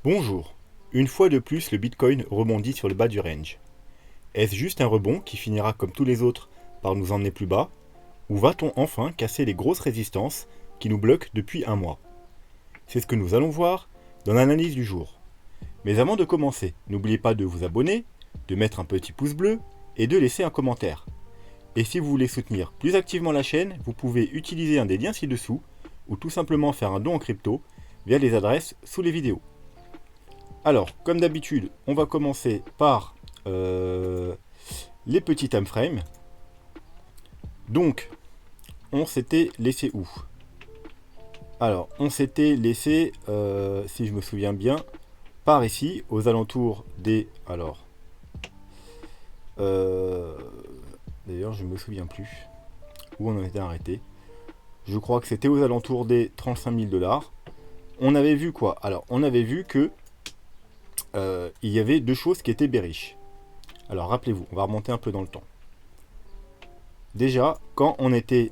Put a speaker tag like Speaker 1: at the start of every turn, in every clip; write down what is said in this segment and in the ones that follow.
Speaker 1: Bonjour. Une fois de plus, le Bitcoin rebondit sur le bas du range. Est-ce juste un rebond qui finira comme tous les autres par nous emmener plus bas? Ou va-t-on enfin casser les grosses résistances qui nous bloquent depuis un mois? C'est ce que nous allons voir dans l'analyse du jour. Mais avant de commencer, n'oubliez pas de vous abonner, de mettre un petit pouce bleu et de laisser un commentaire. Et si vous voulez soutenir plus activement la chaîne, vous pouvez utiliser un des liens ci-dessous ou tout simplement faire un don en crypto via les adresses sous les vidéos. Alors, comme d'habitude, on va commencer par les petits time frames. Donc, on s'était laissé où? Alors, on s'était laissé, si je me souviens bien, par ici, aux alentours des... Alors, d'ailleurs, je ne me souviens plus où on en était arrêté. Je crois que c'était aux alentours des 35 000 $. On avait vu quoi? Alors, on avait vu que il y avait deux choses qui étaient bearish. Alors rappelez-vous, on va remonter un peu dans le temps. Déjà, quand on était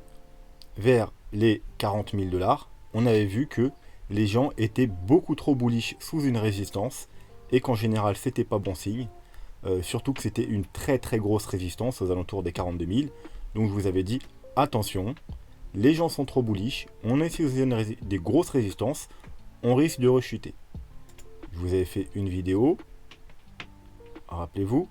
Speaker 1: vers les 40 000 $, on avait vu que les gens étaient beaucoup trop bullish sous une résistance et qu'en général c'était pas bon signe. Surtout que c'était une très très grosse résistance aux alentours des 42 000. Donc je vous avais dit attention, les gens sont trop bullish, on est sous des grosses résistances, on risque de rechuter. Je vous avais fait une vidéo, rappelez-vous,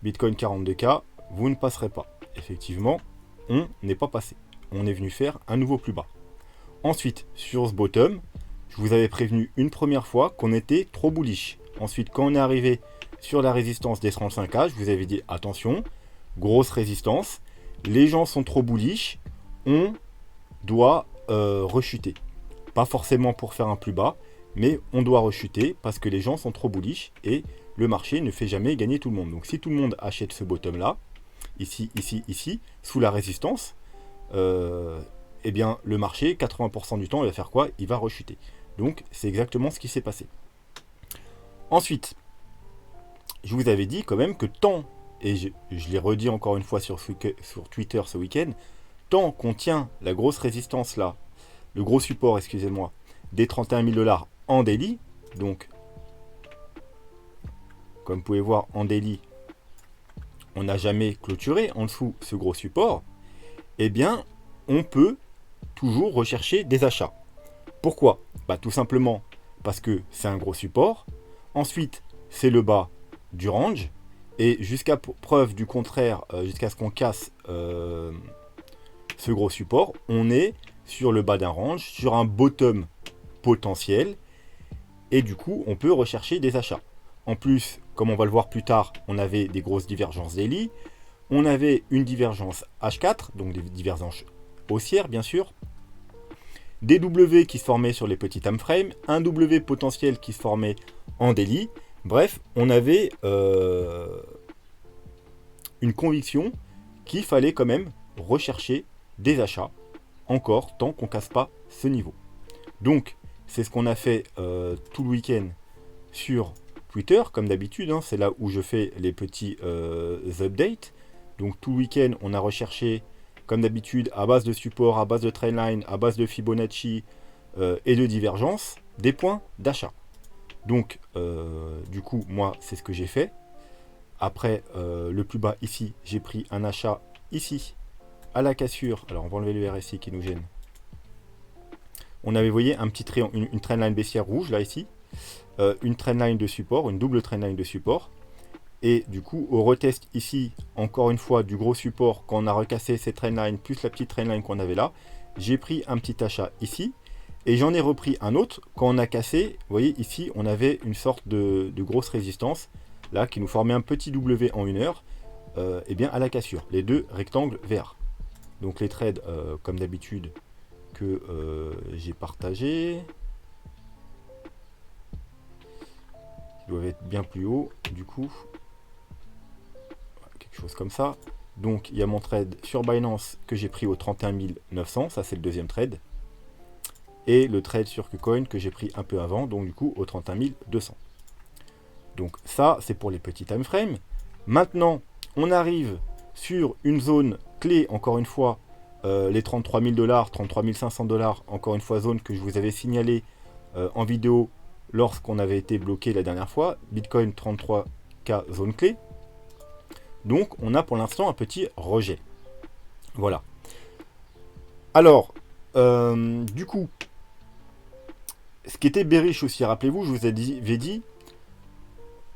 Speaker 1: Bitcoin 42K, vous ne passerez pas. Effectivement, on n'est pas passé. On est venu faire un nouveau plus bas. Ensuite, sur ce bottom, je vous avais prévenu une première fois qu'on était trop bullish. Ensuite, quand on est arrivé sur la résistance des 35K, je vous avais dit attention, grosse résistance, les gens sont trop bullish, on doit rechuter. Pas forcément pour faire un plus bas, mais on doit rechuter parce que les gens sont trop bullish et le marché ne fait jamais gagner tout le monde. Donc si tout le monde achète ce bottom là, ici, ici, ici, sous la résistance, eh bien le marché, 80% du temps, il va faire quoi? Il va rechuter. Donc c'est exactement ce qui s'est passé. Ensuite, je vous avais dit quand même que tant, et je l'ai redit encore une fois sur Twitter ce week-end, tant qu'on tient la grosse résistance là, le gros support, excusez-moi, des 31 000 $ en daily, donc comme vous pouvez voir en daily, on n'a jamais clôturé en dessous ce gros support, eh bien on peut toujours rechercher des achats. Pourquoi? Tout simplement parce que c'est un gros support, ensuite c'est le bas du range, et jusqu'à preuve du contraire, jusqu'à ce qu'on casse ce gros support, on est sur le bas d'un range, sur un bottom potentiel, et du coup on peut rechercher des achats. En plus, comme on va le voir plus tard, on avait des grosses divergences daily, on avait une divergence H4, donc des divergences haussières bien sûr, des W qui se formaient sur les petits time frames, un W potentiel qui se formait en daily. Bref, on avait une conviction qu'il fallait quand même rechercher des achats encore tant qu'on ne casse pas ce niveau. Donc, c'est ce qu'on a fait tout le week-end sur Twitter, comme d'habitude, hein, c'est là où je fais les petits updates. Donc tout le week-end, on a recherché, comme d'habitude, à base de support, à base de trendline, à base de Fibonacci et de divergence, des points d'achat. Donc, du coup, moi, c'est ce que j'ai fait. Après, le plus bas ici, j'ai pris un achat ici, à la cassure. Alors, on va enlever le RSI qui nous gêne. On avait, vous voyez, un petit une trendline baissière rouge, là, ici. Une trendline de support, une double trendline de support. Et du coup, au retest ici, encore une fois, du gros support, quand on a recassé cette trendline, plus la petite trendline qu'on avait là, j'ai pris un petit achat ici. Et j'en ai repris un autre quand on a cassé. Vous voyez, ici, on avait une sorte de grosse résistance, là, qui nous formait un petit W en 1 heure, et bien à la cassure. Les deux rectangles verts. Donc les trades, comme d'habitude, que j'ai partagé. Doivent être bien plus haut, du coup, quelque chose comme ça. Donc il y a mon trade sur Binance que j'ai pris au 31 900, ça c'est le deuxième trade, et le trade sur KuCoin que j'ai pris un peu avant, donc du coup au 31 200. Donc ça c'est pour les petits time frames. Maintenant on arrive sur une zone clé, encore une fois, les 33 000 $, 33 500 $, encore une fois zone que je vous avais signalé en vidéo lorsqu'on avait été bloqué la dernière fois. Bitcoin 33K zone clé. Donc on a pour l'instant un petit rejet. Voilà. Alors, du coup, ce qui était bearish aussi, rappelez-vous, je vous avais dit,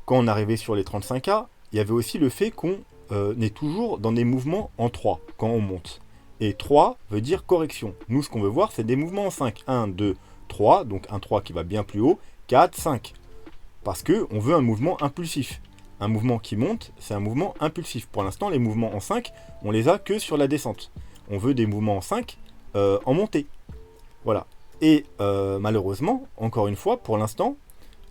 Speaker 1: quand on arrivait sur les 35K, il y avait aussi le fait qu'on est toujours dans des mouvements en 3 quand on monte. Et 3 veut dire correction. Nous, ce qu'on veut voir, c'est des mouvements en 5. 1, 2, 3, donc un 3 qui va bien plus haut, 4, 5. Parce qu'on veut un mouvement impulsif. Un mouvement qui monte, c'est un mouvement impulsif. Pour l'instant, les mouvements en 5, on les a que sur la descente. On veut des mouvements en 5 en montée. Voilà. Et malheureusement, encore une fois, pour l'instant,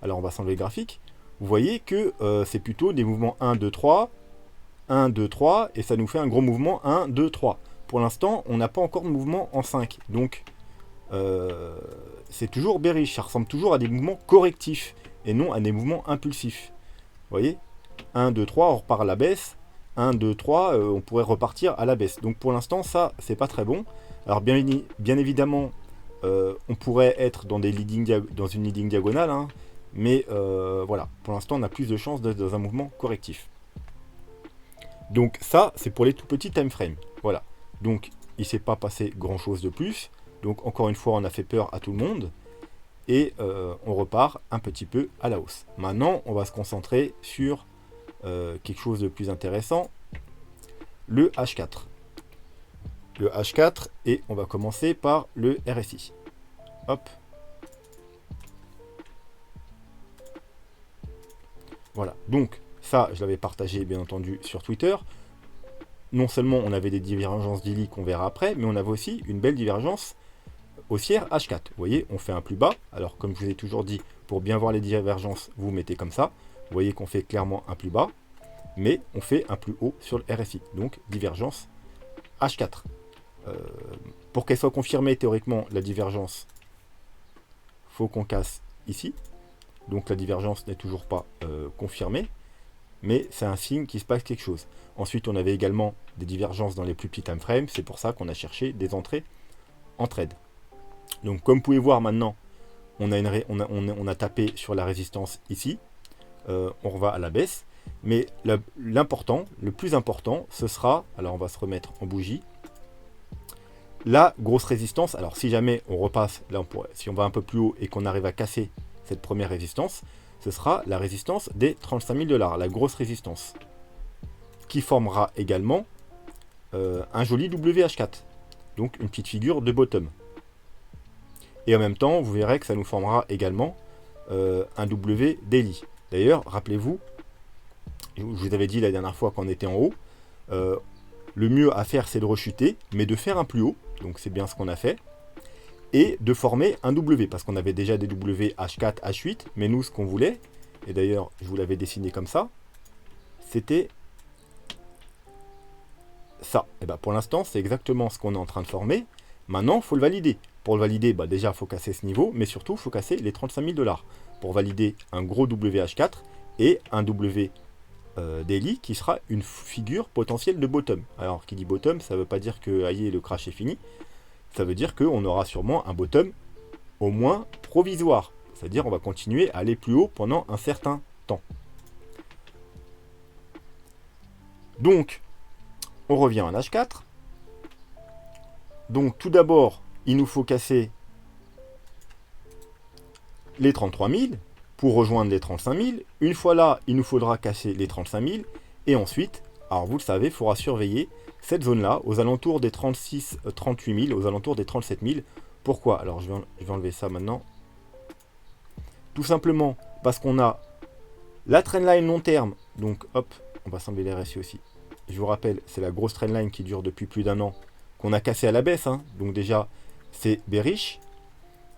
Speaker 1: alors on va s'enlever le graphique, vous voyez que c'est plutôt des mouvements 1, 2, 3, 1, 2, 3, et ça nous fait un gros mouvement 1, 2, 3. Pour l'instant, on n'a pas encore de mouvement en 5. Donc, c'est toujours bearish. Ça ressemble toujours à des mouvements correctifs et non à des mouvements impulsifs. Vous voyez, 1, 2, 3, on repart à la baisse. 1, 2, 3, on pourrait repartir à la baisse. Donc pour l'instant, ça, c'est pas très bon. Alors bien évidemment, on pourrait être dans, dans une leading diagonale, hein, mais voilà, pour l'instant, on a plus de chances d'être dans un mouvement correctif. Donc ça, c'est pour les tout petits time frames. Voilà. Donc, il ne s'est pas passé grand-chose de plus. Donc encore une fois, on a fait peur à tout le monde. Et on repart un petit peu à la hausse. Maintenant, on va se concentrer sur quelque chose de plus intéressant, le H4. Le H4, et on va commencer par le RSI. Hop. Voilà, donc ça, je l'avais partagé bien entendu sur Twitter. Non seulement on avait des divergences daily qu'on verra après, mais on avait aussi une belle divergence haussière H4. Vous voyez, on fait un plus bas. Alors, comme je vous ai toujours dit, pour bien voir les divergences, vous mettez comme ça. Vous voyez qu'on fait clairement un plus bas, mais on fait un plus haut sur le RSI. Donc, divergence H4. Pour qu'elle soit confirmée théoriquement, la divergence, faut qu'on casse ici. Donc, la divergence n'est toujours pas confirmée, mais c'est un signe qu'il se passe quelque chose. Ensuite, on avait également des divergences dans les plus petits time frames. C'est pour ça qu'on a cherché des entrées en trade. Donc comme vous pouvez voir maintenant, on a tapé sur la résistance ici, on va à la baisse, mais l'important, le plus important, ce sera, alors on va se remettre en bougie, la grosse résistance. Alors si jamais on repasse, là si on va un peu plus haut et qu'on arrive à casser cette première résistance, ce sera la résistance des 35 000 $, la grosse résistance, qui formera également un joli WH4, donc une petite figure de bottom. Et en même temps, vous verrez que ça nous formera également un W daily. D'ailleurs, rappelez-vous, je vous avais dit la dernière fois qu'on était en haut, le mieux à faire c'est de rechuter, mais de faire un plus haut, donc c'est bien ce qu'on a fait, et de former un W, parce qu'on avait déjà des W H4, H8, mais nous ce qu'on voulait, et d'ailleurs je vous l'avais dessiné comme ça, c'était ça. Et bien pour l'instant c'est exactement ce qu'on est en train de former. Maintenant il faut le valider. Pour le valider, déjà il faut casser ce niveau, mais surtout il faut casser les 35 000 $. Pour valider un gros WH4 et un W daily qui sera une figure potentielle de bottom. Alors qui dit bottom, ça ne veut pas dire que aïe, le crash est fini. Ça veut dire qu'on aura sûrement un bottom au moins provisoire. C'est-à-dire on va continuer à aller plus haut pendant un certain temps. Donc, on revient à H4. Donc tout d'abord, il nous faut casser les 33 000 pour rejoindre les 35 000. Une fois là, il nous faudra casser les 35 000. Et ensuite, alors vous le savez, il faudra surveiller cette zone-là, aux alentours des 38 000, aux alentours des 37 000. Pourquoi? Alors je vais enlever ça maintenant. Tout simplement parce qu'on a la trendline long terme. Donc hop, on va s'enlever les RSI aussi. Je vous rappelle, c'est la grosse trendline qui dure depuis plus d'un an, qu'on a cassé à la baisse. Donc déjà, c'est bearish.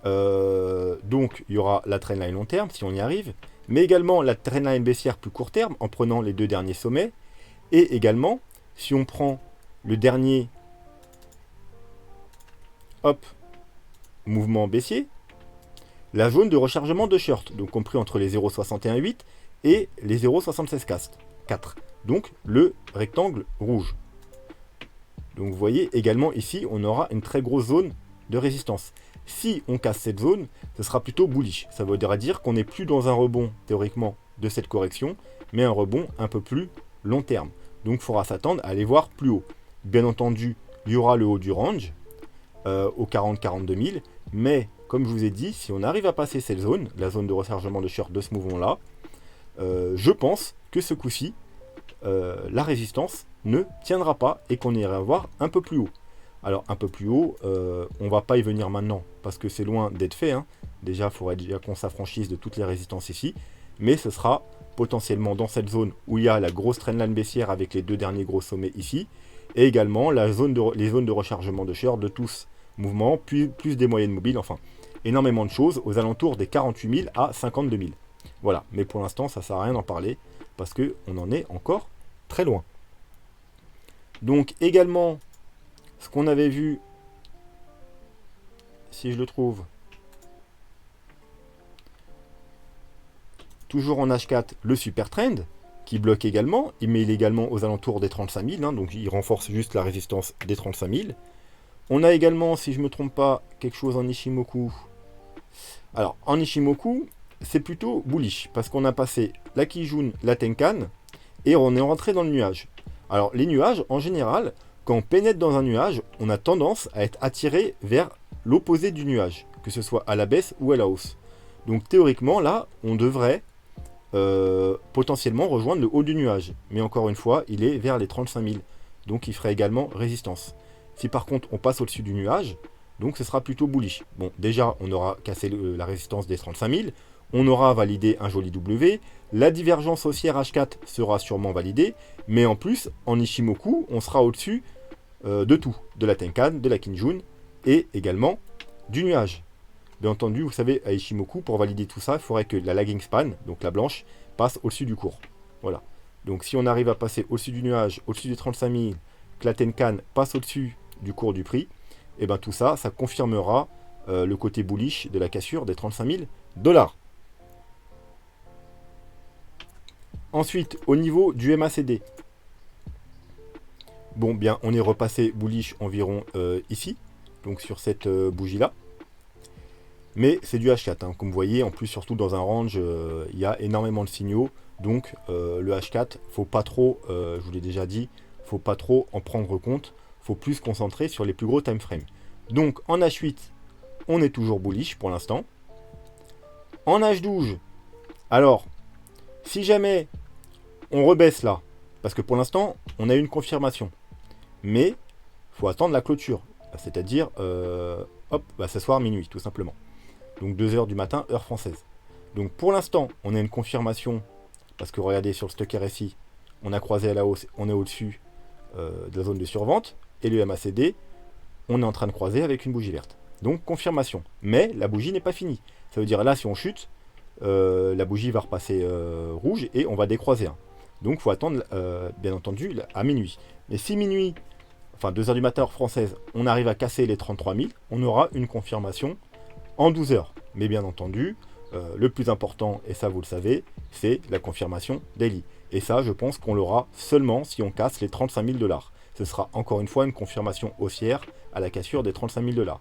Speaker 1: Donc il y aura la trendline long terme si on y arrive, mais également la trendline baissière plus court terme en prenant les deux derniers sommets, et également si on prend le dernier mouvement baissier, la zone de rechargement de short, donc compris entre les 0,618 et les 0,76,4, donc le rectangle rouge. Donc vous voyez également ici on aura une très grosse zone de résistance. Si on casse cette zone, ce sera plutôt bullish. Ça voudra dire qu'on n'est plus dans un rebond, théoriquement, de cette correction, mais un rebond un peu plus long terme. Donc il faudra s'attendre à aller voir plus haut. Bien entendu, il y aura le haut du range, au 40-42 000, mais comme je vous ai dit, si on arrive à passer cette zone, la zone de rechargement de short de ce mouvement-là, je pense que ce coup-ci, la résistance ne tiendra pas et qu'on ira voir un peu plus haut. Alors un peu plus haut, on va pas y venir maintenant parce que c'est loin d'être fait, hein. Déjà, il faudrait déjà qu'on s'affranchisse de toutes les résistances ici, mais ce sera potentiellement dans cette zone où il y a la grosse trendline baissière avec les deux derniers gros sommets ici, et également les zones de rechargement de short de tous mouvements, plus des moyennes mobiles, enfin énormément de choses aux alentours des 48 000 à 52 000. Voilà, mais pour l'instant ça sert à rien d'en parler parce qu'on en est encore très loin. Donc également, ce qu'on avait vu, si je le trouve, toujours en H4, le super trend, qui bloque également, mais il est également aux alentours des 35 000, hein, donc il renforce juste la résistance des 35 000. On a également, si je ne me trompe pas, quelque chose en Ishimoku. Alors, en Ishimoku, c'est plutôt bullish, parce qu'on a passé la Kijun, la Tenkan, et on est rentré dans le nuage. Alors, les nuages, en général, quand on pénètre dans un nuage, on a tendance à être attiré vers l'opposé du nuage, que ce soit à la baisse ou à la hausse. Donc, théoriquement, là, on devrait potentiellement rejoindre le haut du nuage. Mais encore une fois, il est vers les 35 000. Donc il ferait également résistance. Si par contre on passe au-dessus du nuage, donc ce sera plutôt bullish. Bon, déjà on aura cassé la résistance des 35 000. On aura validé un joli W. La divergence haussière H4 sera sûrement validée. Mais en plus, en Ishimoku, on sera au-dessus de tout. De la Tenkan, de la Kijun et également du nuage. Bien entendu, vous savez, à Ishimoku, pour valider tout ça, il faudrait que la lagging span, donc la blanche, passe au-dessus du cours. Voilà. Donc si on arrive à passer au-dessus du nuage, au-dessus des 35 000, que la Tenkan passe au-dessus du cours du prix, et bien tout ça, ça confirmera le côté bullish de la cassure des 35 000 $. Ensuite, au niveau du MACD, bon, bien, on est repassé bullish environ ici, donc sur cette bougie-là. Mais c'est du H4, hein. Comme vous voyez, en plus surtout dans un range, il y a énormément de signaux. Donc le H4, faut pas trop, je vous l'ai déjà dit, faut pas trop en prendre compte. Faut plus se concentrer sur les plus gros time frames. Donc en H8, on est toujours bullish pour l'instant. En H12, alors, si jamais on rebaisse là, parce que pour l'instant, on a eu une confirmation. Mais faut attendre la clôture. C'est-à-dire, hop, s'asseoir minuit, tout simplement. Donc 2h du matin, heure française. Donc pour l'instant, on a une confirmation, parce que regardez sur le stock RSI, on a croisé à la hausse, on est au-dessus de la zone de survente, et le MACD, on est en train de croiser avec une bougie verte. Donc confirmation. Mais la bougie n'est pas finie. Ça veut dire là, si on chute, la bougie va repasser rouge et on va décroiser. Donc il faut attendre, bien entendu, à minuit. Mais si minuit, enfin 2h du matin, heure française, on arrive à casser les 33 000, on aura une confirmation en 12 heures. Mais bien entendu, le plus important, et ça vous le savez, c'est la confirmation daily. Et ça, je pense qu'on l'aura seulement si on casse les 35 000 $. Ce sera encore une fois une confirmation haussière à la cassure des 35 000 $.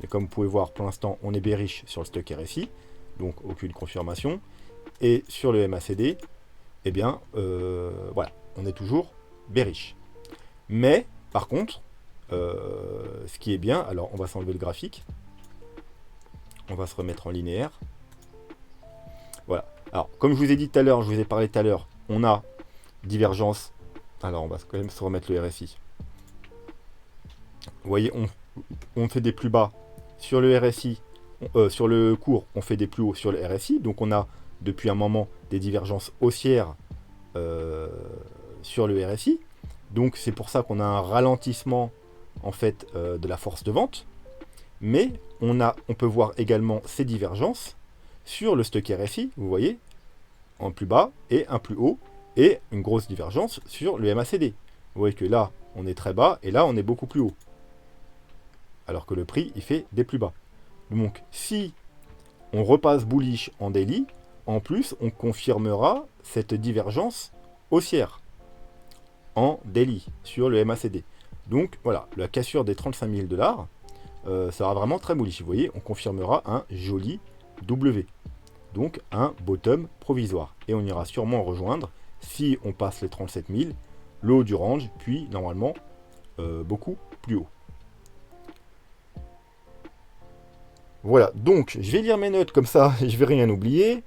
Speaker 1: Mais comme vous pouvez voir, pour l'instant, on est bearish sur le stock RSI, donc aucune confirmation. Et sur le MACD, eh bien, voilà, on est toujours bearish. Mais, par contre, ce qui est bien, alors on va s'enlever le graphique. On va se remettre en linéaire. Voilà. Alors, comme je vous ai dit tout à l'heure, je vous ai parlé tout à l'heure, on a divergence. Alors, on va quand même se remettre le RSI. Vous voyez, on fait des plus bas sur le RSI, sur le cours, on fait des plus hauts sur le RSI. Donc, on a depuis un moment des divergences haussières sur le RSI. Donc, c'est pour ça qu'on a un ralentissement en fait de la force de vente. Mais on peut voir également ces divergences sur le stock RSI, vous voyez, un plus bas et un plus haut, et une grosse divergence sur le MACD. Vous voyez que là, on est très bas, et là, on est beaucoup plus haut. Alors que le prix, il fait des plus bas. Donc, si on repasse bullish en daily, en plus, on confirmera cette divergence haussière en daily sur le MACD. Donc, voilà, la cassure des 35 000 $, ça sera vraiment très bullish. Vous voyez, on confirmera un joli W. Donc un bottom provisoire. Et on ira sûrement rejoindre, si on passe les 37 000, le haut du range, puis normalement beaucoup plus haut. Voilà, donc je vais lire mes notes comme ça, je vais rien oublier.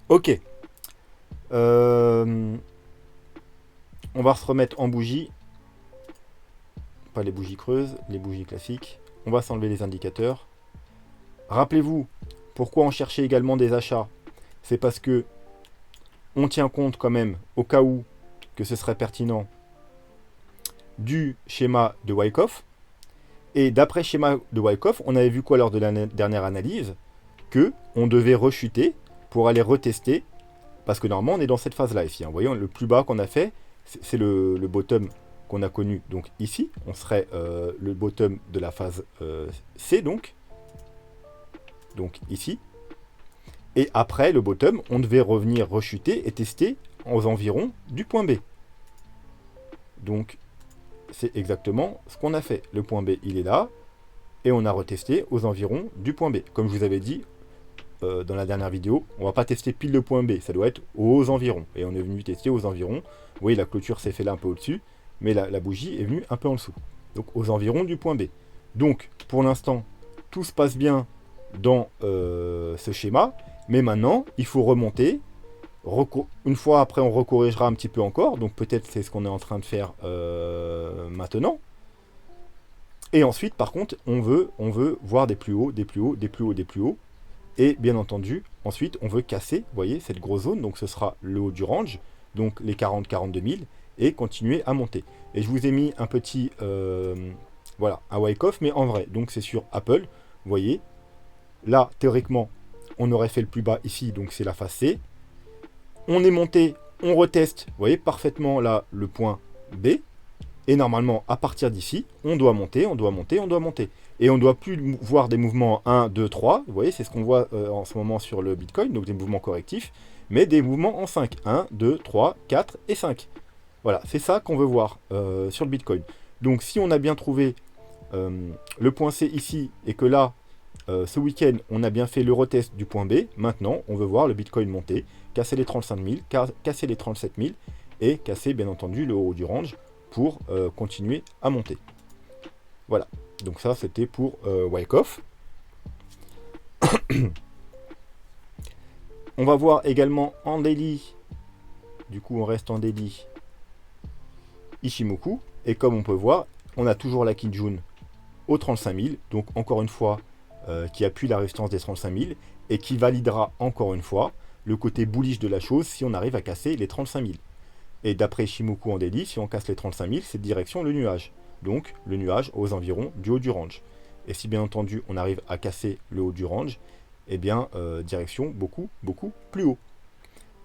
Speaker 1: Ok. On va se remettre en bougie. Pas les bougies creuses, les bougies classiques. On va s'enlever les indicateurs. Rappelez-vous, pourquoi on cherchait également des achats? C'est parce que on tient compte quand même, au cas où, que ce serait pertinent, du schéma de Wyckoff. Et d'après le schéma de Wyckoff, on avait vu quoi lors de la dernière analyse? Que on devait rechuter pour aller retester, parce que normalement on est dans cette phase-là ici. Hein. Vous voyez, le plus bas qu'on a fait, c'est le bottom qu'on a connu. Donc ici, on serait le bottom de la phase C, donc ici. Et après le bottom, on devait revenir rechuter et tester aux environs du point B. Donc c'est exactement ce qu'on a fait. Le point B, il est là, et on a retesté aux environs du point B. Comme je vous avais dit dans la dernière vidéo, on va pas tester pile le point B, ça doit être aux environs. Et on est venu tester aux environs. Vous voyez, la clôture s'est fait là un peu au-dessus, mais la bougie est venue un peu en dessous. Donc aux environs du point B. Donc pour l'instant, tout se passe bien dans ce schéma, mais maintenant, il faut remonter. Une fois après, on recorrigera un petit peu encore, donc peut-être c'est ce qu'on est en train de faire maintenant. Et ensuite, par contre, on veut voir des plus hauts, des plus hauts, des plus hauts, des plus hauts. Et bien entendu, ensuite, on veut casser, vous voyez, cette grosse zone. Donc ce sera le haut du range, donc les 40-42 000, et continuer à monter. Et je vous ai mis un petit, voilà, un Wyckoff, mais en vrai. Donc c'est sur Apple, vous voyez. Là, théoriquement, on aurait fait le plus bas ici, donc c'est la phase C. On est monté, on reteste, vous voyez, parfaitement là, le point B. Et normalement, à partir d'ici, on doit monter, on doit monter, on doit monter. Et on ne doit plus voir des mouvements 1, 2, 3. Vous voyez, c'est ce qu'on voit en ce moment sur le Bitcoin, donc des mouvements correctifs, mais des mouvements en 5. 1, 2, 3, 4 et 5. Voilà, c'est ça qu'on veut voir sur le Bitcoin. Donc si on a bien trouvé le point C ici, et que là, ce week-end, on a bien fait le retest du point B, maintenant, on veut voir le Bitcoin monter, casser les 35 000, casser les 37 000, et casser, bien entendu, le haut du range, pour continuer à monter. Voilà, donc ça c'était pour Wyckoff. On va voir également en daily, du coup on reste en daily, Ichimoku, et comme on peut voir, on a toujours la Kijun aux 35 000, donc encore une fois, qui appuie la résistance des 35 000, et qui validera encore une fois le côté bullish de la chose si on arrive à casser les 35 000. Et d'après Shimoku en daily, si on casse les 35 000, c'est direction le nuage. Donc le nuage aux environs du haut du range. Et si bien entendu on arrive à casser le haut du range, eh bien direction beaucoup, beaucoup plus haut.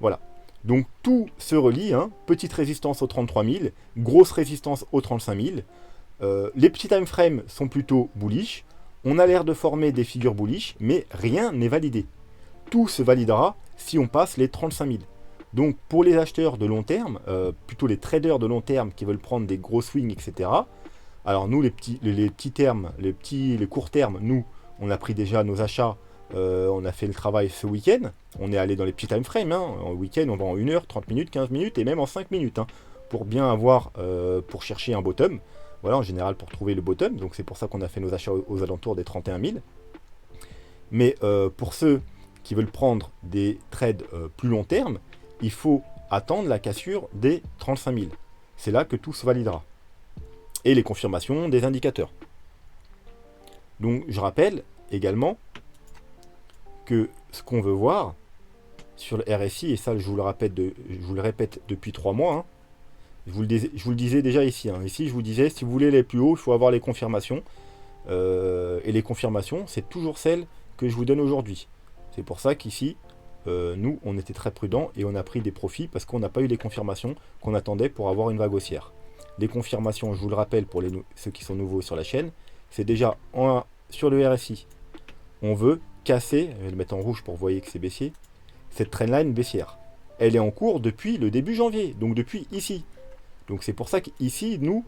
Speaker 1: Voilà. Donc tout se relie. Hein. Petite résistance aux 33 000, grosse résistance aux 35 000. Les petits time frames sont plutôt bullish. On a l'air de former des figures bullish, mais rien n'est validé. Tout se validera si on passe les 35 000. Donc pour les acheteurs de long terme, plutôt les traders de long terme qui veulent prendre des gros swings, etc. Alors nous, les petits termes, les courts termes, nous, on a pris déjà nos achats, on a fait le travail ce week-end, on est allé dans les petits time frames, hein. En week-end on va en 1 heure, 30 minutes, 15 minutes et même en 5 minutes, hein, pour bien avoir, pour chercher un bottom, voilà, en général pour trouver le bottom, donc c'est pour ça qu'on a fait nos achats aux alentours des 31 000. Mais pour ceux qui veulent prendre des trades plus long terme, il faut attendre la cassure des 35 000. C'est là que tout se validera. Et les confirmations des indicateurs. Donc je rappelle également que ce qu'on veut voir sur le RSI, et ça je vous le répète depuis 3 mois, hein, je vous le disais déjà ici. Hein, ici je vous disais, si vous voulez aller plus haut, il faut avoir les confirmations. Et les confirmations, c'est toujours celles que je vous donne aujourd'hui. C'est pour ça qu'ici, nous, on était très prudents et on a pris des profits parce qu'on n'a pas eu les confirmations qu'on attendait pour avoir une vague haussière. Les confirmations, je vous le rappelle pour ceux qui sont nouveaux sur la chaîne, c'est déjà sur le RSI. On veut casser, je vais le mettre en rouge pour que vous voyez que c'est baissier, cette trendline baissière. Elle est en cours depuis le début janvier, donc depuis ici. Donc c'est pour ça qu'ici, nous,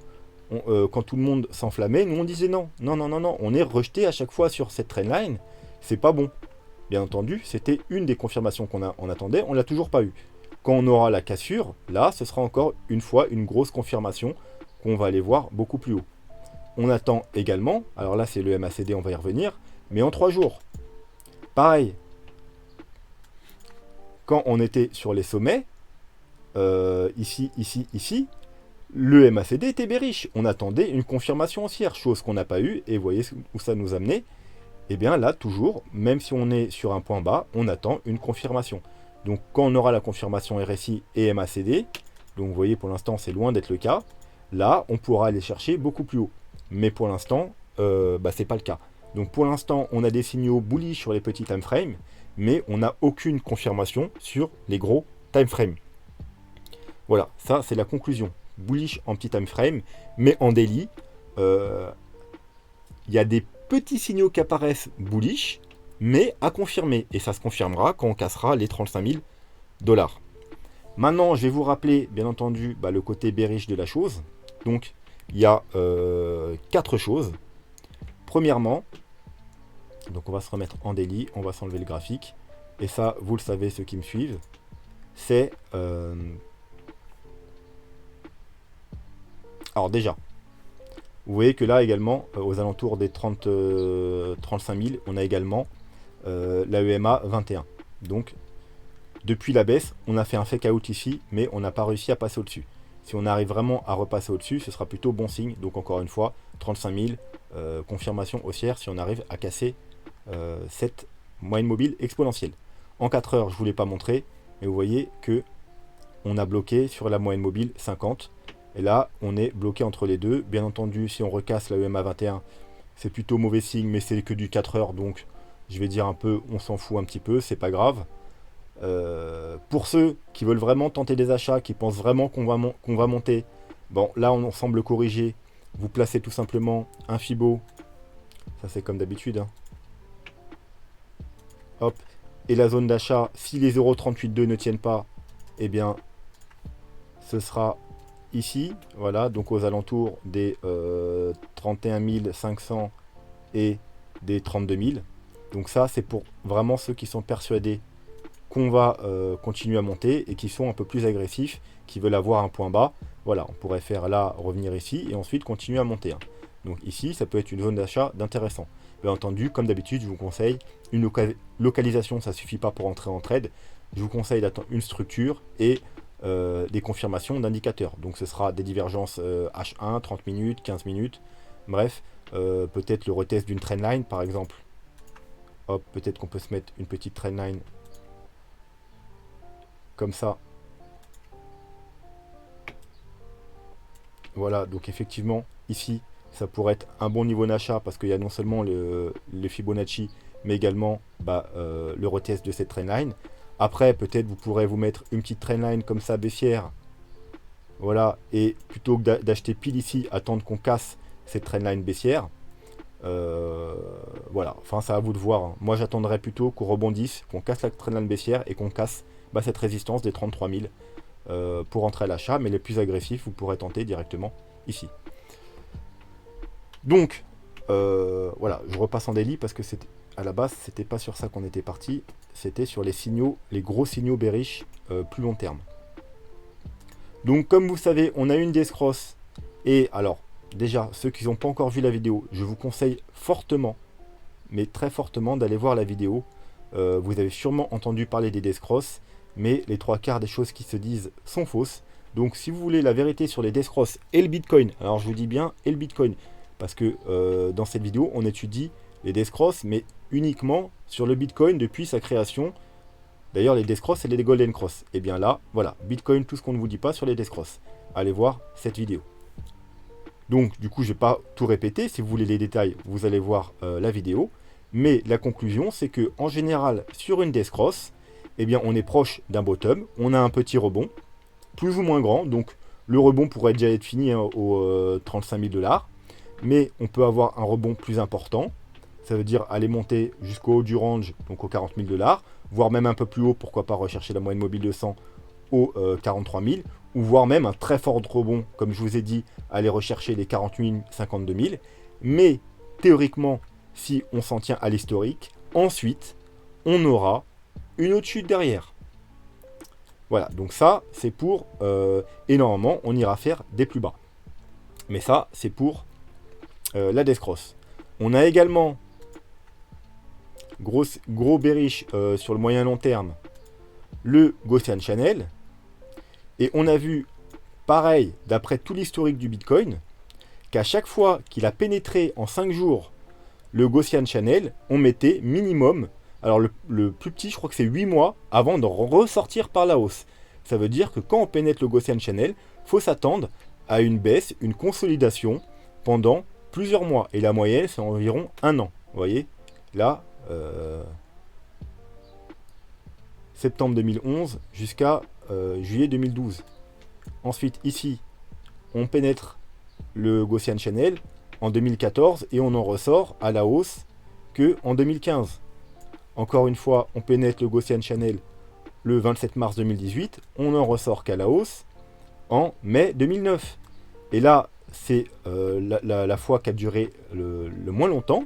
Speaker 1: quand tout le monde s'enflammait, nous on disait non, non, non, non, non, on est rejeté à chaque fois sur cette trendline, c'est pas bon. Bien entendu, c'était une des confirmations on attendait, on l'a toujours pas eu. Quand on aura la cassure, là, ce sera encore une fois une grosse confirmation qu'on va aller voir beaucoup plus haut. On attend également, alors là c'est le MACD, on va y revenir, mais en 3 jours. Pareil, quand on était sur les sommets, ici, ici, ici, le MACD était bearish. On attendait une confirmation haussière, chose qu'on n'a pas eue, et vous voyez où ça nous amenait. Et bien là, toujours, même si on est sur un point bas, on attend une confirmation. Donc quand on aura la confirmation RSI et MACD, donc vous voyez pour l'instant c'est loin d'être le cas, là on pourra aller chercher beaucoup plus haut. Mais pour l'instant, c'est pas le cas. Donc pour l'instant, on a des signaux bullish sur les petits time frames, mais on n'a aucune confirmation sur les gros time frames. Voilà, ça c'est la conclusion. Bullish en petit time frame, mais en daily, il y a des petits signaux qui apparaissent bullish, mais à confirmer. Et ça se confirmera quand on cassera les 35 000 $. Maintenant, je vais vous rappeler, bien entendu, le côté bearish de la chose. Donc, il y a 4 choses. Premièrement, donc on va se remettre en daily, on va s'enlever le graphique. Et ça, vous le savez, ceux qui me suivent, c'est... Alors déjà, vous voyez que là également, aux alentours des 35 000, on a également la EMA 21. Donc, depuis la baisse, on a fait un fake out ici, mais on n'a pas réussi à passer au-dessus. Si on arrive vraiment à repasser au-dessus, ce sera plutôt bon signe. Donc encore une fois, 35 000, confirmation haussière si on arrive à casser cette moyenne mobile exponentielle. En 4 heures, je ne vous l'ai pas montré, mais vous voyez que on a bloqué sur la moyenne mobile 50. Et là, on est bloqué entre les deux. Bien entendu, si on recasse la EMA 21, c'est plutôt mauvais signe, mais c'est que du 4 heures, donc je vais dire un peu, on s'en fout un petit peu, c'est pas grave. Pour ceux qui veulent vraiment tenter des achats, qui pensent vraiment qu'on va monter, bon, là on semble corriger. Vous placez tout simplement un Fibo, ça c'est comme d'habitude, hein. Hop, et la zone d'achat, si les 0,382 ne tiennent pas, eh bien, ce sera ici, voilà, donc aux alentours des 31 500 et des 32 000. Donc ça, c'est pour vraiment ceux qui sont persuadés qu'on va continuer à monter et qui sont un peu plus agressifs, qui veulent avoir un point bas. Voilà, on pourrait faire là, revenir ici et ensuite continuer à monter. Donc ici, ça peut être une zone d'achat d'intéressant. Bien entendu, comme d'habitude, je vous conseille une localisation, ça ne suffit pas pour entrer en trade. Je vous conseille d'attendre une structure et des confirmations d'indicateurs. Donc ce sera des divergences H1, 30 minutes, 15 minutes. Bref, peut-être le retest d'une trendline par exemple. Hop, peut-être qu'on peut se mettre une petite trendline comme ça. Voilà, donc effectivement, ici, ça pourrait être un bon niveau d'achat parce qu'il y a non seulement les Fibonacci, mais également le retest de cette trendline. Après, peut-être vous pourrez vous mettre une petite trendline comme ça, baissière. Voilà, et plutôt que d'acheter pile ici, attendre qu'on casse cette trendline baissière. Voilà, enfin, ça à vous de voir, hein. Moi, j'attendrais plutôt qu'on rebondisse, qu'on casse la trendline baissière et qu'on casse cette résistance des 33 000 pour entrer à l'achat. Mais les plus agressifs, vous pourrez tenter directement ici. Donc, voilà, je repasse en daily parce que c'était à la base, c'était pas sur ça qu'on était parti, c'était sur les signaux, les gros signaux bearish plus long terme. Donc, comme vous savez, on a une Descross. Et alors, déjà, ceux qui n'ont pas encore vu la vidéo, je vous conseille fortement, mais très fortement, d'aller voir la vidéo. Vous avez sûrement entendu parler des Descross, mais les 3/4 des choses qui se disent sont fausses. Donc, si vous voulez la vérité sur les Descross et le Bitcoin, alors je vous dis bien et le Bitcoin, parce que dans cette vidéo, on étudie les Descross, mais uniquement sur le Bitcoin depuis sa création. D'ailleurs, les Descross et les Golden Cross. Et bien là, voilà, Bitcoin, tout ce qu'on ne vous dit pas sur les Descross. Allez voir cette vidéo. Donc, du coup, je ne vais pas tout répéter. Si vous voulez les détails, vous allez voir la vidéo. Mais la conclusion, c'est que en général, sur une Descross, eh bien, on est proche d'un bottom. On a un petit rebond, plus ou moins grand. Donc, le rebond pourrait déjà être fini aux 35 000 $. Mais on peut avoir un rebond plus important. Ça veut dire aller monter jusqu'au haut du range, donc aux 40 000 $, voire même un peu plus haut, pourquoi pas rechercher la moyenne mobile de 100 aux 43 000, ou voire même un très fort rebond, comme je vous ai dit, aller rechercher les 40 000, 52 000. Mais théoriquement, si on s'en tient à l'historique, ensuite, on aura une autre chute derrière. Voilà, donc ça, c'est pour... et normalement, on ira faire des plus bas. Mais ça, c'est pour la Death Cross. On a également, gros bearish sur le moyen long terme, le Gaussian Channel. Et on a vu, pareil, d'après tout l'historique du Bitcoin, qu'à chaque fois qu'il a pénétré en 5 jours le Gaussian Channel, on mettait minimum, alors le plus petit, je crois que c'est 8 mois, avant de ressortir par la hausse. Ça veut dire que quand on pénètre le Gaussian Channel, il faut s'attendre à une baisse, une consolidation pendant plusieurs mois. Et la moyenne, c'est environ 1 an. Vous voyez, là, septembre 2011 jusqu'à juillet 2012. Ensuite, ici, on pénètre le Gaussian Channel en 2014 et on en ressort à la hausse que en 2015. Encore une fois, on pénètre le Gaussian Channel le 27 mars 2018, on en ressort qu'à la hausse en mai 2009. Et là, c'est la fois qui a duré le moins longtemps,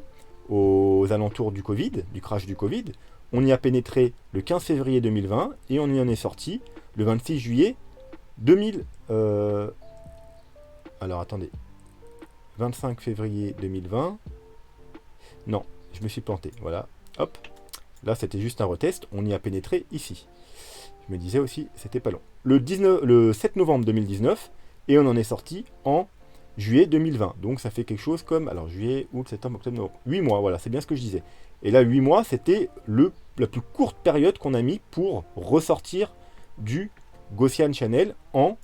Speaker 1: aux alentours du Covid, du crash du Covid. On y a pénétré le 15 février 2020 et on y en est sorti le 26 juillet 2000. Alors attendez. 25 février 2020. Non, je me suis planté. Voilà. Hop. Là, c'était juste un retest. On y a pénétré ici. Je me disais aussi, c'était pas long. Le 7 novembre 2019. Et on en est sorti en juillet 2020. Donc ça fait quelque chose comme... Alors juillet, août, septembre, octobre, novembre. 8 mois, voilà, c'est bien ce que je disais. Et là, 8 mois, c'était la plus courte période qu'on a mis pour ressortir du Gaussian Channel en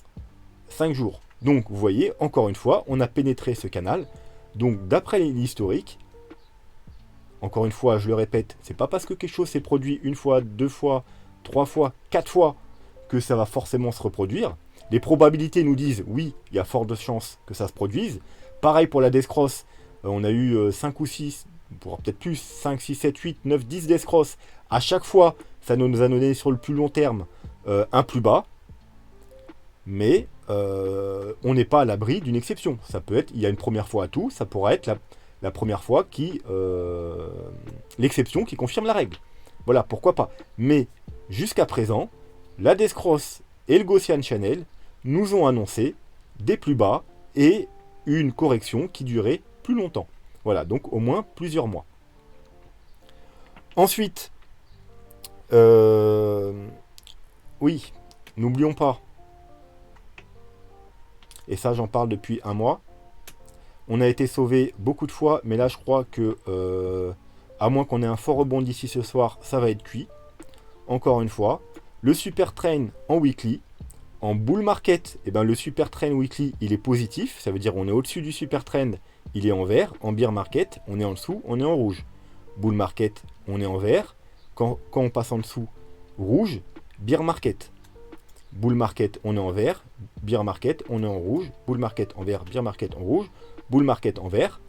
Speaker 1: 5 jours. Donc, vous voyez, encore une fois, on a pénétré ce canal. Donc, d'après l'historique, encore une fois, je le répète, c'est pas parce que quelque chose s'est produit une fois, 2 fois, 3 fois, 4 fois que ça va forcément se reproduire. Les probabilités nous disent, oui, il y a fort de chances que ça se produise. Pareil pour la Death Cross, on a eu 5 ou 6, peut-être plus, 5, 6, 7, 8, 9, 10 Death Cross. À chaque fois, ça nous a donné sur le plus long terme un plus bas. Mais on n'est pas à l'abri d'une exception. Ça peut être, il y a une première fois à tout, ça pourrait être la première fois qui l'exception qui confirme la règle. Voilà, pourquoi pas. Mais jusqu'à présent, la Death Cross et le Gaussian Channel nous ont annoncé des plus bas et une correction qui durait plus longtemps. Voilà, donc au moins plusieurs mois. Ensuite, oui, n'oublions pas, et ça j'en parle depuis un mois, on a été sauvé beaucoup de fois, mais là je crois que, à moins qu'on ait un fort rebond d'ici ce soir, ça va être cuit. Encore une fois, le super train en weekly, en bull market, eh ben, le super trend weekly il est positif, ça veut dire on est au-dessus du super trend, il est en vert. En bear market, on est en dessous, on est en rouge. Bull market, on est en vert. Quand on passe en dessous, rouge, bear market. Bull market, on est en vert. Bear market, on est en rouge. Bull market en vert, bear market en rouge. Bull market en vert.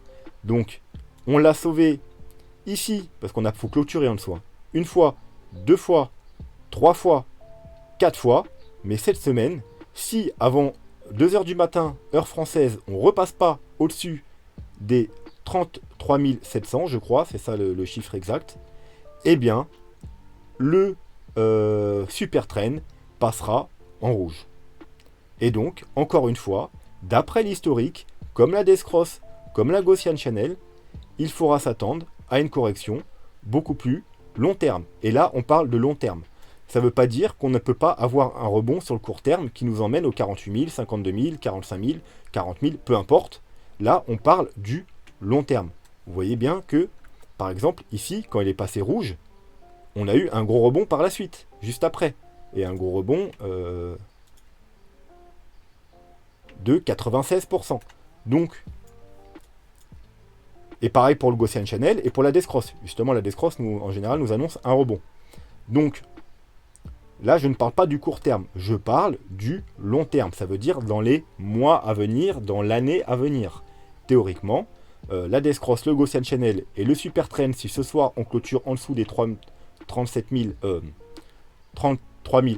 Speaker 1: Donc, on l'a sauvé ici, parce qu'on a faut clôturer en dessous. Hein. Une fois, 2 fois, 3 fois, 4 fois. Mais cette semaine, si avant 2h du matin, heure française, on ne repasse pas au-dessus des 33 700, je crois, c'est ça le chiffre exact, eh bien, le super trend passera en rouge. Et donc, encore une fois, d'après l'historique, comme la Death Cross, comme la Gaussian Channel, il faudra s'attendre à une correction beaucoup plus long terme. Et là, on parle de long terme. Ça ne veut pas dire qu'on ne peut pas avoir un rebond sur le court terme qui nous emmène aux 48 000, 52 000, 45 000, 40 000, peu importe. Là, on parle du long terme. Vous voyez bien que, par exemple, ici, quand il est passé rouge, on a eu un gros rebond par la suite, juste après. Et un gros rebond de 96%. Donc, et pareil pour le Gaussian Channel et pour la Death Cross. Justement, la Death Cross, en général, nous annonce un rebond. Donc, là, je ne parle pas du court terme, je parle du long terme. Ça veut dire dans les mois à venir, dans l'année à venir. Théoriquement, la Death Cross, le Gaussian Channel et le Super Trend, si ce soir on clôture en dessous des 33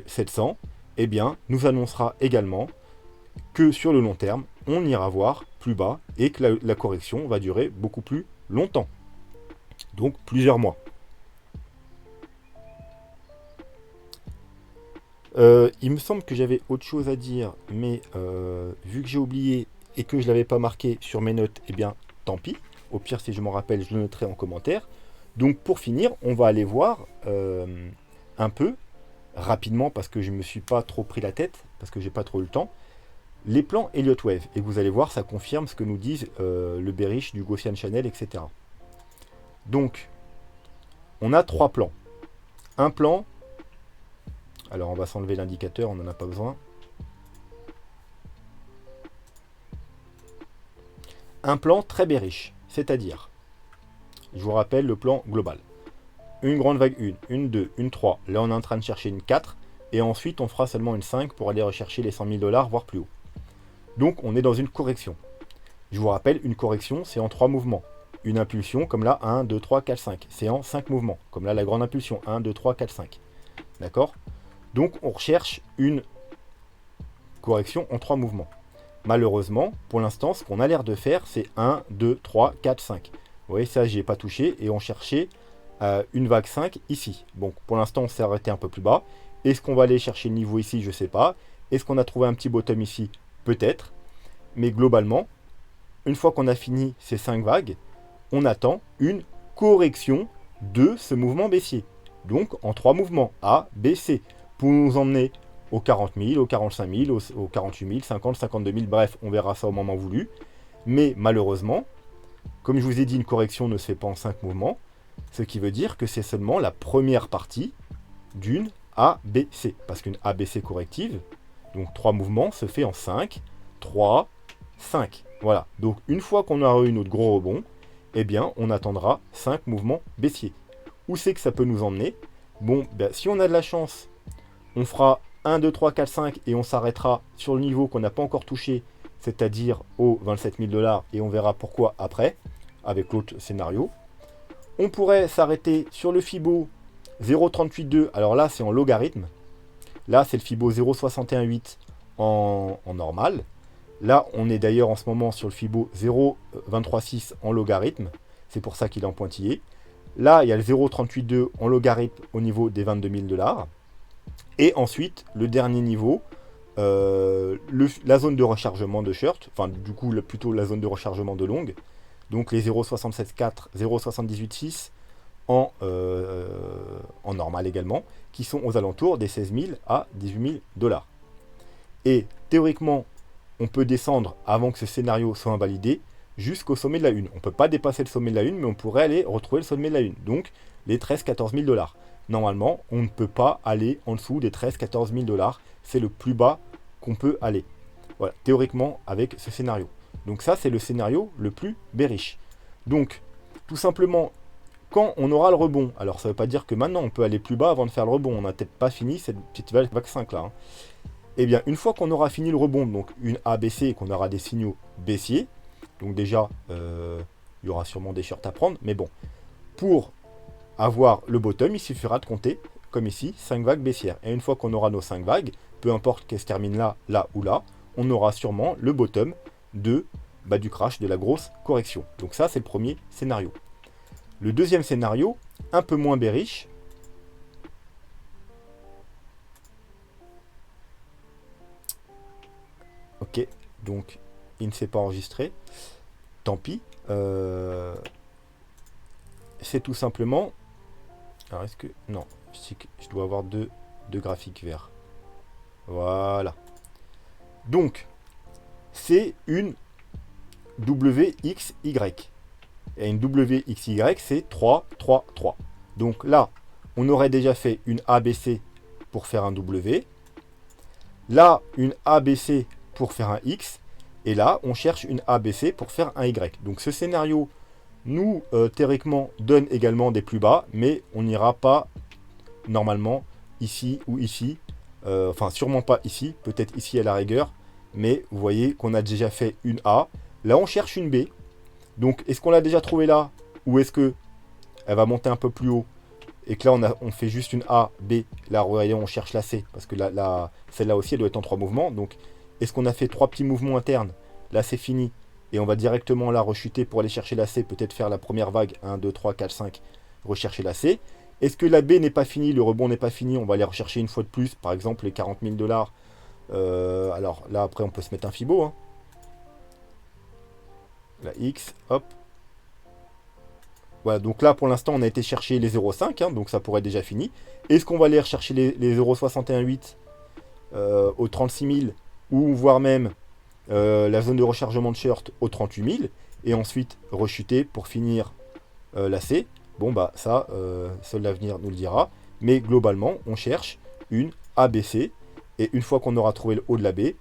Speaker 1: 700, eh bien, nous annoncera également que sur le long terme, on ira voir plus bas et que la correction va durer beaucoup plus longtemps. Donc plusieurs mois. Il me semble que j'avais autre chose à dire, mais vu que j'ai oublié et que je ne l'avais pas marqué sur mes notes, eh bien, tant pis. Au pire, si je m'en rappelle, je le noterai en commentaire. Donc, pour finir, on va aller voir un peu, rapidement, parce que je ne me suis pas trop pris la tête, parce que j'ai pas trop eu le temps, les plans Elliott Wave. Et vous allez voir, ça confirme ce que nous disent le bearish du Gaussian Channel, etc. Donc, on a 3 plans. Un plan... Alors on va s'enlever l'indicateur, on n'en a pas besoin. Un plan très bearish, c'est-à-dire, je vous rappelle le plan global. Une grande vague 1, une 2, une 3. Là on est en train de chercher une 4. Et ensuite on fera seulement une 5 pour aller rechercher les 100 000 $, voire plus haut. Donc on est dans une correction. Je vous rappelle, une correction c'est en 3 mouvements. Une impulsion comme là, 1, 2, 3, 4, 5. C'est en 5 mouvements. Comme là la grande impulsion, 1, 2, 3, 4, 5. D'accord ? Donc on recherche une correction en 3 mouvements. Malheureusement, pour l'instant, ce qu'on a l'air de faire, c'est 1, 2, 3, 4, 5. Vous voyez, ça, j'y ai pas touché. Et on cherchait une vague 5 ici. Donc pour l'instant, on s'est arrêté un peu plus bas. Est-ce qu'on va aller chercher le niveau ici? Je ne sais pas. Est-ce qu'on a trouvé un petit bottom ici? Peut-être. Mais globalement, une fois qu'on a fini ces 5 vagues, on attend une correction de ce mouvement baissier. Donc en 3 mouvements, A, B, C, pour nous emmener aux 40 000, aux 45 000, aux 48 000, 50, 52 000, bref, on verra ça au moment voulu. Mais malheureusement, comme je vous ai dit, une correction ne se fait pas en 5 mouvements, ce qui veut dire que c'est seulement la première partie d'une ABC. Parce qu'une ABC corrective, donc 3 mouvements, se fait en 5, 3, 5. Voilà, donc une fois qu'on aura eu notre gros rebond, eh bien, on attendra 5 mouvements baissiers. Où c'est que ça peut nous emmener? Bon, ben, si on a de la chance, on fera 1, 2, 3, 4, 5 et on s'arrêtera sur le niveau qu'on n'a pas encore touché, c'est-à-dire aux 27 000 $, et on verra pourquoi après, avec l'autre scénario. On pourrait s'arrêter sur le Fibo 0,382, alors là c'est en logarithme, là c'est le Fibo 0,618 en normal, là on est d'ailleurs en ce moment sur le Fibo 0,236 en logarithme, c'est pour ça qu'il est en pointillé. Là il y a le 0,382 en logarithme au niveau des 22 000 $. Et ensuite, le dernier niveau, la zone de rechargement de short, enfin du coup plutôt la zone de rechargement de longue, donc les 0,674, 0,786 en normal également, qui sont aux alentours des 16 000 à 18 000 $. Et théoriquement, on peut descendre avant que ce scénario soit invalidé jusqu'au sommet de la 1. On ne peut pas dépasser le sommet de la 1, mais on pourrait aller retrouver le sommet de la 1, donc les 13-14 000 $. Normalement, on ne peut pas aller en dessous des 13-14 000 $. C'est le plus bas qu'on peut aller. Voilà, théoriquement, avec ce scénario. Donc ça, c'est le scénario le plus bearish. Donc, tout simplement, quand on aura le rebond, alors ça ne veut pas dire que maintenant, on peut aller plus bas avant de faire le rebond. On n'a peut-être pas fini cette petite vague 5 là. Eh bien, une fois qu'on aura fini le rebond, donc une ABC et qu'on aura des signaux baissiers, donc déjà, il y aura sûrement des shorts à prendre, mais bon, pour avoir le bottom, il suffira de compter, comme ici, 5 vagues baissières. Et une fois qu'on aura nos 5 vagues, peu importe qu'elles se terminent là, là ou là, on aura sûrement le bottom du crash, de la grosse correction. Donc ça, c'est le premier scénario. Le deuxième scénario, un peu moins bearish. Ok, donc il ne s'est pas enregistré. Tant pis. C'est tout simplement... Alors est-ce que... Non, je dois avoir deux graphiques verts. Voilà. Donc, c'est une WXY. Et une WXY, c'est 3, 3, 3. Donc là, on aurait déjà fait une ABC pour faire un W. Là, une ABC pour faire un X. Et là, on cherche une ABC pour faire un Y. Donc ce scénario nous, théoriquement, donne également des plus bas, mais on n'ira pas normalement ici ou ici. Enfin, sûrement pas ici, peut-être ici à la rigueur. Mais vous voyez qu'on a déjà fait une A. Là, on cherche une B. Donc, est-ce qu'on l'a déjà trouvée là? Ou est-ce que elle va monter un peu plus haut? et que là on fait juste une A, B, là regardez, on cherche la C, parce que celle-là aussi elle doit être en 3 mouvements, donc est-ce qu'on a fait 3 petits mouvements internes, là c'est fini, et on va directement là rechuter pour aller chercher la C, peut-être faire la première vague, 1, 2, 3, 4, 5, rechercher la C. Est-ce que la B n'est pas finie, le rebond n'est pas fini, on va aller rechercher une fois de plus, par exemple les 40 000 $. Alors là après on peut se mettre un Fibo, hein. La X, hop. Voilà, donc là pour l'instant on a été chercher les 0,5, hein, donc ça pourrait être déjà fini. Est-ce qu'on va aller rechercher les 0,618 aux 36 000, ou voire même la zone de rechargement de short aux 38 000, et ensuite rechuter pour finir la C? Bon bah ça, seul l'avenir nous le dira. Mais globalement, on cherche une ABC, et une fois qu'on aura trouvé le haut de la B,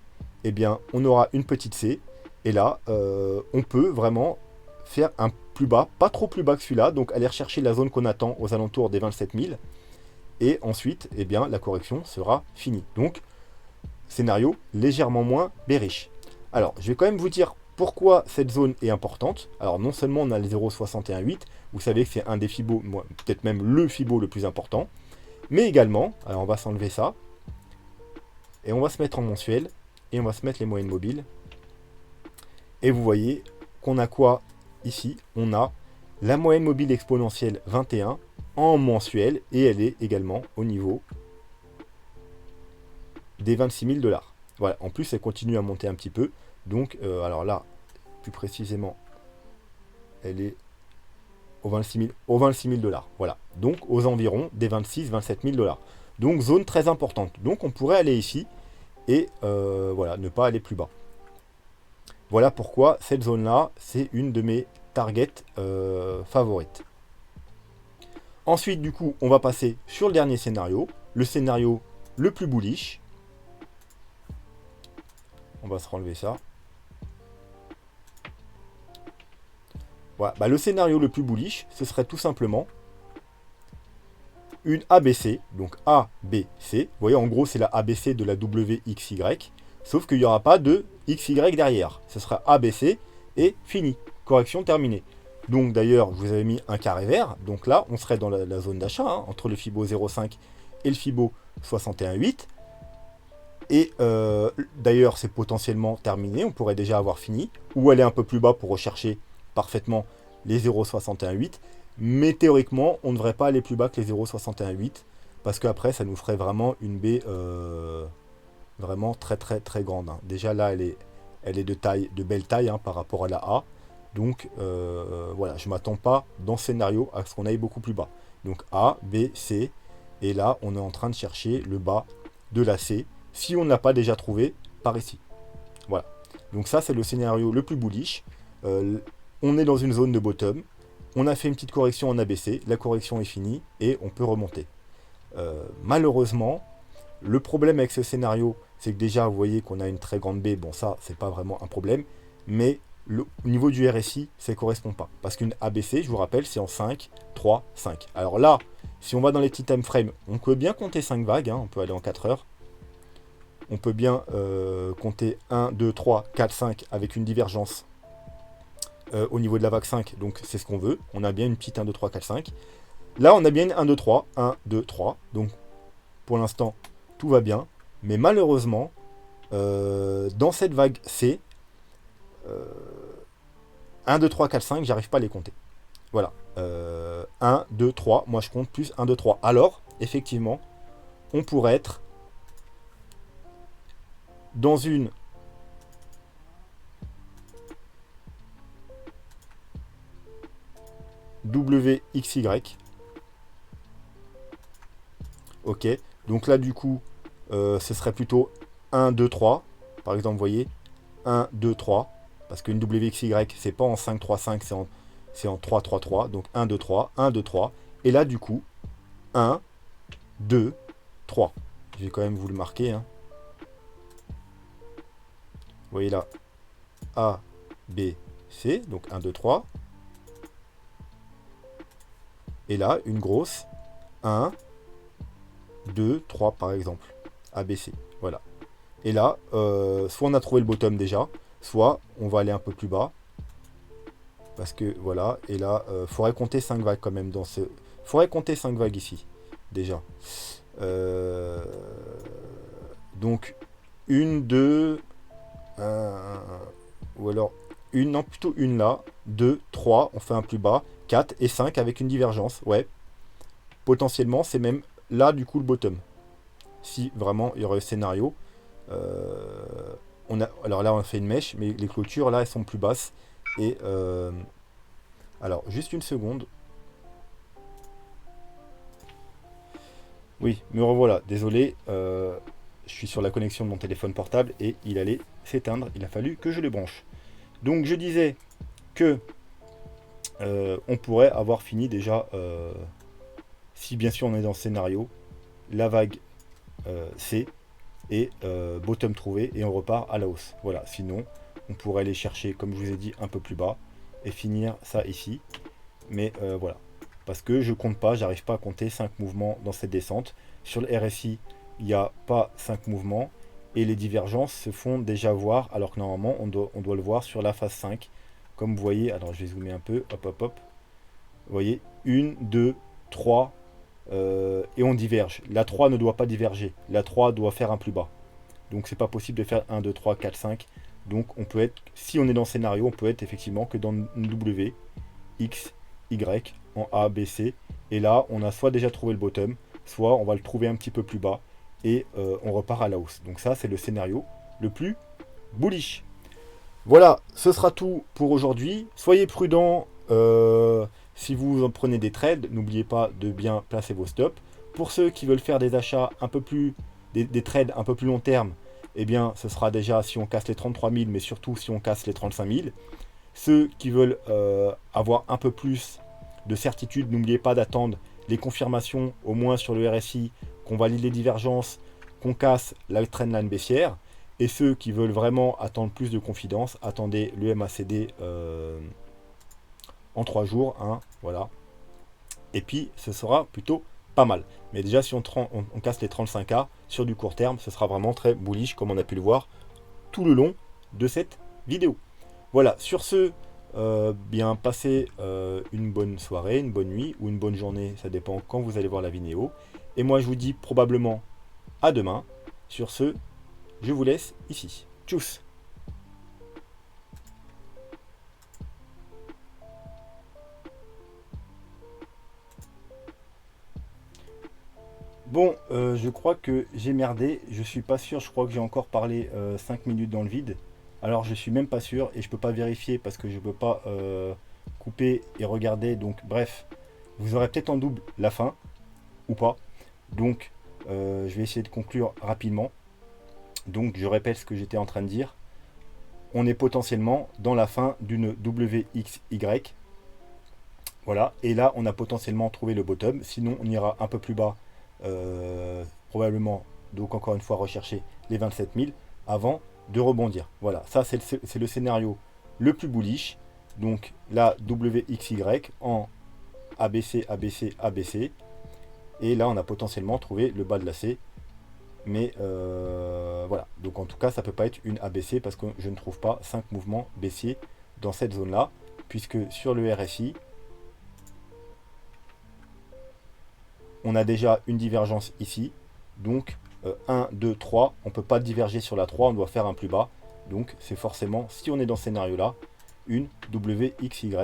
Speaker 1: eh bien on aura une petite C, et là on peut vraiment faire un plus bas, pas trop plus bas que celui-là, donc aller rechercher la zone qu'on attend aux alentours des 27 000, et ensuite, eh bien, la correction sera finie. Donc, scénario légèrement moins bearish. Alors, je vais quand même vous dire pourquoi cette zone est importante. Alors, non seulement on a les 0,618, vous savez que c'est un des Fibos, peut-être même le Fibo le plus important, mais également, alors on va s'enlever ça, et on va se mettre en mensuel, et on va se mettre les moyennes mobiles, et vous voyez qu'on a quoi ici? On a la moyenne mobile exponentielle 21 en mensuel, et elle est également au niveau des 26 000 $. Voilà, en plus elle continue à monter un petit peu, donc alors là, plus précisément, elle est aux 26 000 $. Voilà, donc aux environs des 26-27 000 $. Donc zone très importante. Donc on pourrait aller ici et voilà, ne pas aller plus bas. Voilà pourquoi cette zone-là, c'est une de mes targets favorites. Ensuite, du coup, on va passer sur le dernier scénario, le scénario le plus bullish. On va se renlever ça. Voilà, bah, le scénario le plus bullish, ce serait tout simplement une ABC, donc ABC. Vous voyez, en gros, c'est la ABC de la WXY, sauf qu'il n'y aura pas de XY derrière. Ce sera ABC et fini. Correction terminée. Donc d'ailleurs, je vous avais mis un carré vert. Donc là, on serait dans la zone d'achat, hein, entre le Fibo 0,5 et le Fibo 61,8. Et d'ailleurs, c'est potentiellement terminé. On pourrait déjà avoir fini. Ou aller un peu plus bas pour rechercher parfaitement les 0,618. Mais théoriquement, on ne devrait pas aller plus bas que les 0,618. Parce qu'après, ça nous ferait vraiment une baie vraiment très très très grande, hein. Déjà là, elle est de taille, de belle taille, hein, par rapport à la A. Donc voilà, je ne m'attends pas dans ce scénario à ce qu'on aille beaucoup plus bas. Donc A, B, C. Et là, on est en train de chercher le bas de la C. Si on ne l'a pas déjà trouvé par ici. Voilà. Donc ça, c'est le scénario le plus bullish. On est dans une zone de bottom. On a fait une petite correction en ABC. La correction est finie et on peut remonter. Malheureusement, le problème avec ce scénario, c'est que déjà, vous voyez qu'on a une très grande baie. Bon, ça, c'est pas vraiment un problème. Mais au niveau du RSI, ça ne correspond pas. Parce qu'une ABC, je vous rappelle, c'est en 5, 3, 5. Alors là, si on va dans les petits time frames, on peut bien compter 5 vagues. Hein, on peut aller en 4 heures. On peut bien compter 1, 2, 3, 4, 5 avec une divergence au niveau de la vague 5. Donc c'est ce qu'on veut. On a bien une petite 1, 2, 3, 4, 5. Là, on a bien une 1, 2, 3. 1, 2, 3. Donc pour l'instant, tout va bien. Mais malheureusement, dans cette vague C, 1, 2, 3, 4, 5, j'arrive pas à les compter. Voilà. 1, 2, 3. Moi, je compte plus 1, 2, 3. Alors, effectivement, on pourrait être dans une WXY. Ok. Donc là, du coup, ce serait plutôt 1, 2, 3. Par exemple, vous voyez, 1, 2, 3. Parce qu'une WXY, c'est pas en 5, 3, 5, c'est en 3, 3, 3. Donc 1, 2, 3, 1, 2, 3. Et là, du coup, 1, 2, 3. Je vais quand même vous le marquer, hein. Vous voyez là, A, B, C, donc 1, 2, 3. Et là, une grosse 1, 2, 3 par exemple. ABC. Voilà. Et là, soit on a trouvé le bottom déjà, soit on va aller un peu plus bas. Parce que voilà, et là, il faudrait compter 5 vagues quand même dans ce. faudrait compter 5 vagues ici, déjà. Donc, une, deux, ou alors une, non, plutôt une là, 2, 3, on fait un plus bas, 4 et 5 avec une divergence. Ouais, potentiellement, c'est même là, du coup, le bottom. Si vraiment il y aurait un scénario. Alors là, on a fait une mèche, mais les clôtures, là, elles sont plus basses. Et alors, juste une seconde. Oui, me revoilà. Désolé, je suis sur la connexion de mon téléphone portable et il allait s'éteindre. Il a fallu que je le branche. Donc, je disais que on pourrait avoir fini déjà, si bien sûr on est dans le scénario, la vague C et bottom trouvé et on repart à la hausse. Voilà, sinon on pourrait aller chercher, comme je vous ai dit, un peu plus bas et finir ça ici. Mais voilà, parce que je compte pas, j'arrive pas à compter 5 mouvements dans cette descente. Sur le RSI, il n'y a pas 5 mouvements et les divergences se font déjà voir, alors que normalement on doit le voir sur la phase 5. Comme vous voyez, alors je vais zoomer un peu, hop hop hop. Vous voyez, 1, 2, 3, et on diverge. La 3 ne doit pas diverger, la 3 doit faire un plus bas. Donc c'est pas possible de faire 1, 2, 3, 4, 5. Donc on peut être, si on est dans le scénario, on peut être effectivement que dans une W, X, Y, en A, B, C. Et là, on a soit déjà trouvé le bottom, soit on va le trouver un petit peu plus bas et on repart à la hausse. Donc ça, c'est le scénario le plus bullish. Voilà, ce sera tout pour aujourd'hui. Soyez prudents si vous en prenez des trades. N'oubliez pas de bien placer vos stops. Pour ceux qui veulent faire des achats un peu plus, des trades un peu plus long terme, eh bien, ce sera déjà si on casse les 33 000, mais surtout si on casse les 35 000. Ceux qui veulent avoir un peu plus de certitude, n'oubliez pas d'attendre les confirmations, au moins sur le RSI, qu'on valide les divergences, qu'on casse la trendline baissière. Et ceux qui veulent vraiment attendre plus de confidence, attendez le MACD en 3 jours. Hein, voilà. Et puis, ce sera plutôt pas mal. Mais déjà, si on casse les 35K sur du court terme, ce sera vraiment très bullish, comme on a pu le voir tout le long de cette vidéo. Voilà, sur ce, bien passez une bonne soirée, une bonne nuit ou une bonne journée, ça dépend quand vous allez voir la vidéo. Et moi, je vous dis probablement à demain. Sur ce, je vous laisse ici. Tchuss! Bon, je crois que j'ai merdé. Je suis pas sûr. Je crois que j'ai encore parlé 5 minutes dans le vide. Alors, je suis même pas sûr et je peux pas vérifier parce que je peux pas couper et regarder. Donc, bref, vous aurez peut-être en double la fin ou pas. Donc, je vais essayer de conclure rapidement. Donc, je répète ce que j'étais en train de dire. On est potentiellement dans la fin d'une WXY. Voilà. Et là, on a potentiellement trouvé le bottom. Sinon, on ira un peu plus bas. Probablement, donc encore une fois, rechercher les 27 000 avant de rebondir. Voilà. Ça, c'est le scénario le plus bullish. Donc, la WXY en ABC, ABC, ABC. Et là, on a potentiellement trouvé le bas de la C. Mais voilà. Donc, en tout cas, ça peut pas être une ABC parce que je ne trouve pas 5 mouvements baissiers dans cette zone-là. Puisque sur le RSI, on a déjà une divergence ici. Donc, 1, 2, 3. On ne peut pas diverger sur la 3. On doit faire un plus bas. Donc, c'est forcément, si on est dans ce scénario-là, une WXY.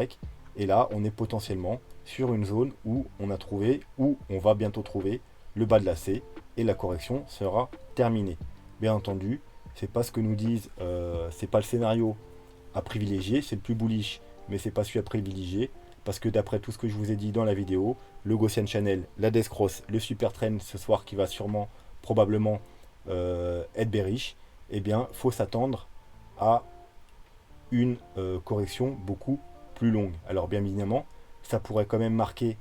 Speaker 1: Et là, on est potentiellement sur une zone où on a trouvé, où on va bientôt trouver le bas de la C et la correction sera terminée. Bien entendu, c'est pas ce que nous disent, c'est pas le scénario à privilégier, c'est le plus bullish, mais c'est pas celui à privilégier parce que d'après tout ce que je vous ai dit dans la vidéo, le Gaussian Channel, la Death Cross, le Super Trend ce soir qui va sûrement, probablement être bearish, eh bien, faut s'attendre à une correction beaucoup plus longue. Alors bien évidemment, ça pourrait quand même marquer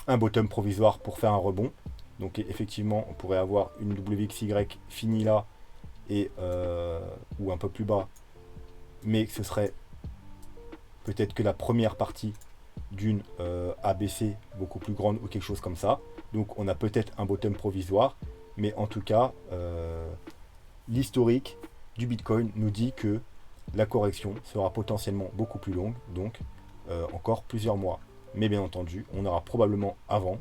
Speaker 1: un bottom provisoire pour faire un rebond. Donc effectivement, on pourrait avoir une WXY finie là et ou un peu plus bas, mais ce serait peut-être que la première partie d'une ABC beaucoup plus grande ou quelque chose comme ça. Donc on a peut-être un bottom provisoire, mais en tout cas, l'historique du Bitcoin nous dit que la correction sera potentiellement beaucoup plus longue. Donc encore plusieurs mois. Mais bien entendu, on aura probablement avant,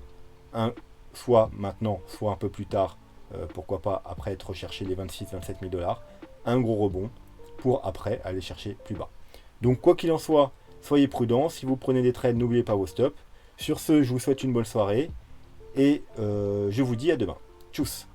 Speaker 1: soit maintenant, soit un peu plus tard, pourquoi pas après être recherché les 26-27 000 $, un gros rebond pour après aller chercher plus bas. Donc quoi qu'il en soit, soyez prudents. Si vous prenez des trades, n'oubliez pas vos stops. Sur ce, je vous souhaite une bonne soirée et je vous dis à demain. Tchuss!